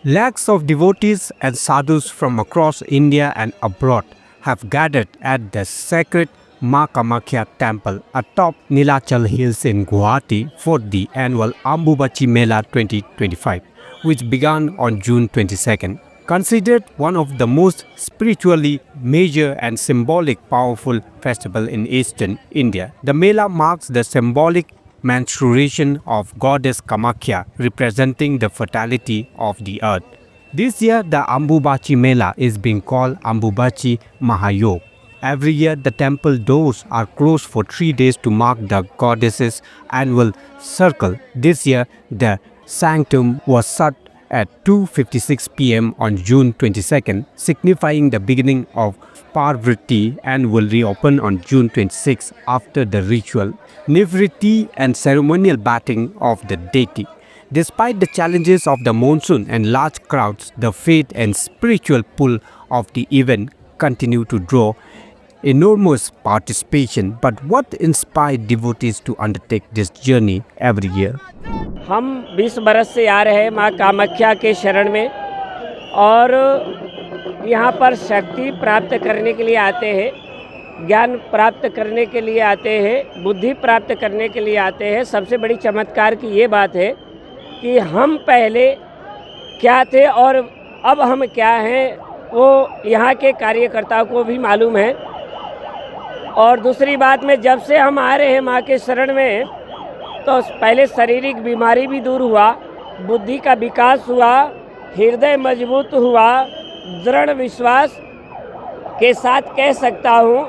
Lakhs of devotees and sadhus from across India and abroad have gathered at the sacred Ma Kamakhya temple atop Nilachal Hills in Guwahati for the annual Ambubachi Mela 2025, which began on June 22nd. Considered one of the most spiritually major and symbolic powerful festival in eastern India, the Mela marks the symbolic menstruation of goddess Kamakhya, representing the fertility of the earth. This year, the Ambubachi Mela is being called Ambubachi Mahayog. Every year, the temple doors are closed for 3 days to mark the goddess's annual circle. This year, the sanctum was shut at 2:56 p.m. on June 22nd, signifying the beginning of Parvriti, and will reopen on June 26 after the ritual Nivriti and ceremonial bathing of the deity. Despite the challenges of the monsoon and large crowds, the faith and spiritual pull of the event continue to draw enormous participation. But what inspired devotees to undertake this journey every year? हम 20 बरस से आ रहे हैं माँ कामाख्या के शरण में और यहाँ पर शक्ति प्राप्त करने के लिए आते हैं, ज्ञान प्राप्त करने के लिए आते हैं, बुद्धि प्राप्त करने के लिए आते हैं। सबसे बड़ी चमत्कार की ये बात है कि हम पहले क्या थे और अब हम क्या हैं, वो यहाँ के कार्यकर्ताओं को भी मालूम है। और दूसरी बात में जब से हम आ रहे हैं माँ के शरण में, तो पहले शारीरिक बीमारी भी दूर हुआ, बुद्धि का विकास हुआ, हृदय मजबूत हुआ। दृढ़ विश्वास के साथ कह सकता हूँ,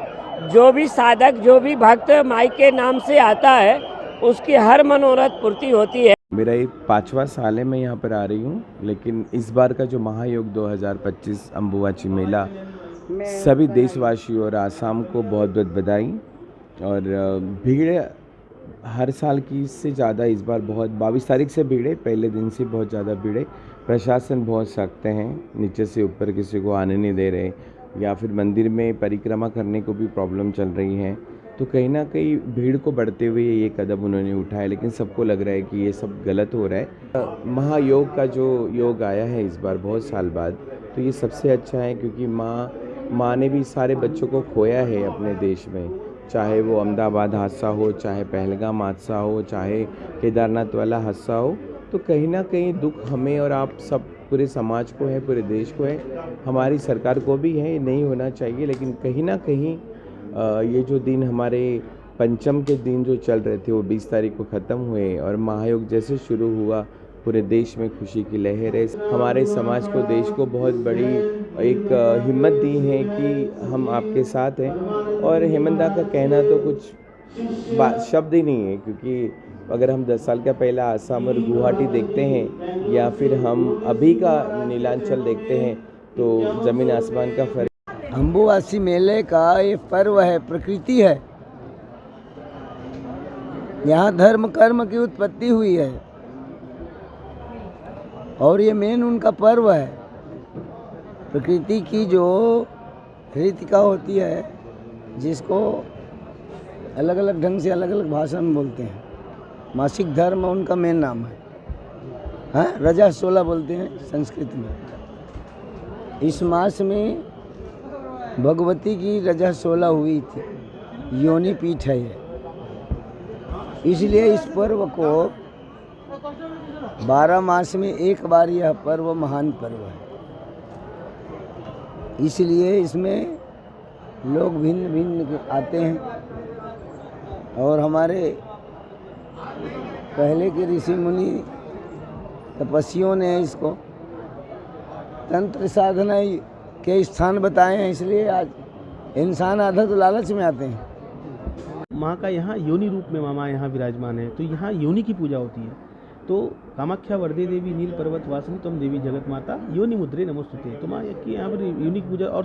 जो भी साधक, जो भी भक्त माई के नाम से आता है, उसकी हर मनोरथ पूर्ति होती है। मेरा ये 5वां साल है मैं यहाँ पर आ रही हूँ, लेकिन इस बार का जो महायोग 2025 अम्बुबाची मेला, सभी देशवासियों और आसाम को बहुत बहुत बधाई। और भीड़ हर साल की से ज़्यादा इस बार बहुत 22 तारीख से भीड़ है, पहले दिन से बहुत ज़्यादा भीड़ है। प्रशासन बहुत सख्त हैं, नीचे से ऊपर किसी को आने नहीं दे रहे, या फिर मंदिर में परिक्रमा करने को भी प्रॉब्लम चल रही है। तो कहीं ना कहीं भीड़ को बढ़ते हुए ये कदम उन्होंने उठाया, लेकिन सबको लग रहा है कि ये सब गलत हो रहा है। महायोग का जो योग आया है इस बार बहुत साल बाद, तो ये सबसे अच्छा है, क्योंकि माँ ने भी सारे बच्चों को खोया है अपने देश में। चाहे वो अहमदाबाद हादसा हो, चाहे पहलगाम हादसा हो, चाहे केदारनाथ वाला हादसा हो, तो कहीं ना कहीं दुख हमें और आप सब पूरे समाज को है, पूरे देश को है, हमारी सरकार को भी है। ये नहीं होना चाहिए, लेकिन कहीं ना कहीं ये जो दिन हमारे पंचम के दिन जो चल रहे थे वो 20 तारीख को ख़त्म हुए, और महायोग जैसे शुरू हुआ, पूरे देश में खुशी की लहर है। हमारे समाज को, देश को बहुत बड़ी एक हिम्मत दी है कि हम आपके साथ हैं। और हेमंत दा का कहना तो कुछ शब्द ही नहीं है, क्योंकि अगर हम 10 साल का पहला आसाम और गुवाहाटी देखते हैं, या फिर हम अभी का नीलांचल देखते हैं, तो ज़मीन आसमान का फर्क। अम्बुबाची मेले का ये पर्व है, प्रकृति है। यहाँ धर्म कर्म की उत्पत्ति हुई है, और ये मेन उनका पर्व है। प्रकृति की जो रीतिका होती है, जिसको अलग अलग ढंग से अलग अलग भाषा में बोलते हैं। मासिक धर्म उनका मेन नाम है, हाँ, रजा 16 बोलते हैं संस्कृत में। इस मास में भगवती की रजा 16 हुई थी, योनि पीठ है ये, इसलिए इस पर्व को 12 मास में एक बार यह पर्व महान पर्व है। इसलिए इसमें लोग भिन्न भिन्न आते हैं, और हमारे पहले के ऋषि मुनि तपस्वियों ने इसको तंत्र साधना के स्थान बताए हैं, इसलिए आज इंसान आधा तो लालच में आते हैं। माँ का यहाँ योनि रूप में मामा यहाँ विराजमान है, तो यहाँ योनि की पूजा होती है। तो कामाख्या वरदे देवी नील पर्वत वासिनी तुम देवी जगत माता योनि मुद्रे नमोस्तुते। तो माँ की यहाँ पर योनि की पूजा, और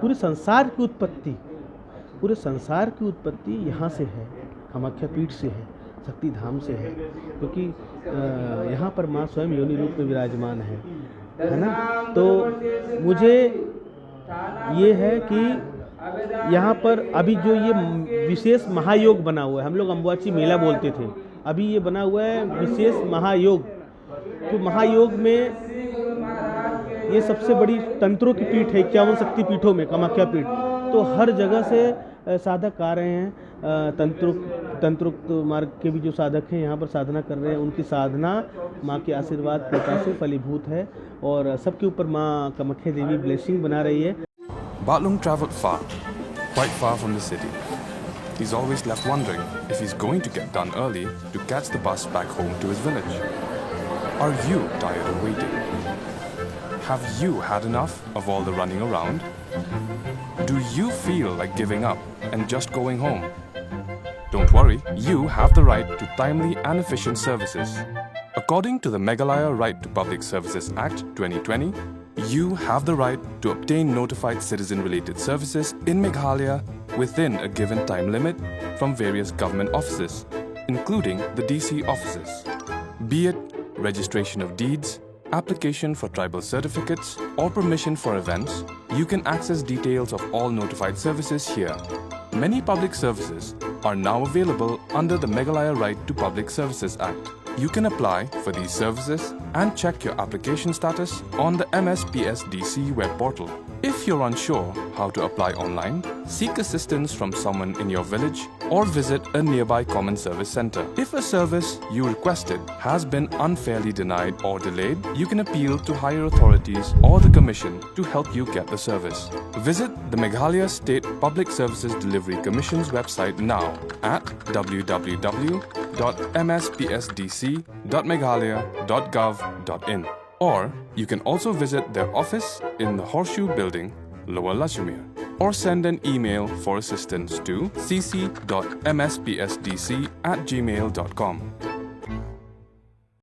पूरे संसार की उत्पत्ति यहाँ से है, कामाख्या पीठ से है, शक्ति धाम से है, क्योंकि यहाँ पर माँ स्वयं योनि रूप में विराजमान है ना। तो मुझे ये है कि यहाँ पर अभी जो ये विशेष महायोग बना हुआ है, हम लोग अम्बुबाची मेला बोलते थे, अभी ये बना हुआ है विशेष महायोग। तो महायोग में ये सबसे बड़ी तंत्रों की पीठ है, 51 शक्ति पीठों में कामाख्या पीठ। तो हर जगह से साधक आ रहे हैं, तंत्रोक्त मार्ग के भी जो साधक हैं यहाँ पर साधना कर रहे हैं। उनकी साधना माँ के आशीर्वाद कृपा से फलीभूत है और सबके ऊपर माँ कामाख्या देवी ब्लेसिंग बना रही है। Balung travelled far, quite far from the city. He's always left wondering if he's going to get done early to catch the bus back home to his village. Are you tired of waiting? Have you had enough of all the running around? Do you feel like giving up and just going home? Don't worry, you have the right to timely and efficient services. According to the Meghalaya Right to Public Services Act 2020, you have the right to obtain notified citizen-related services in Meghalaya within a given time limit from various government offices, including the DC offices. Be it registration of deeds, application for tribal certificates, or permission for events, you can access details of all notified services here. Many public services are now available under the Meghalaya Right to Public Services Act. You can apply for these services and check your application status on the MSPSDC web portal. If you're unsure how to apply online, seek assistance from someone in your village or visit a nearby common service center. If a service you requested has been unfairly denied or delayed, you can appeal to higher authorities or the Commission to help you get the service. Visit the Meghalaya State Public Services Delivery Commission's website now at www.mspsdc.meghalaya.gov.in. Or you can also visit their office in the Horseshoe Building, Lower Lashmere, or send an email for assistance to cc.mspsdc@gmail.com.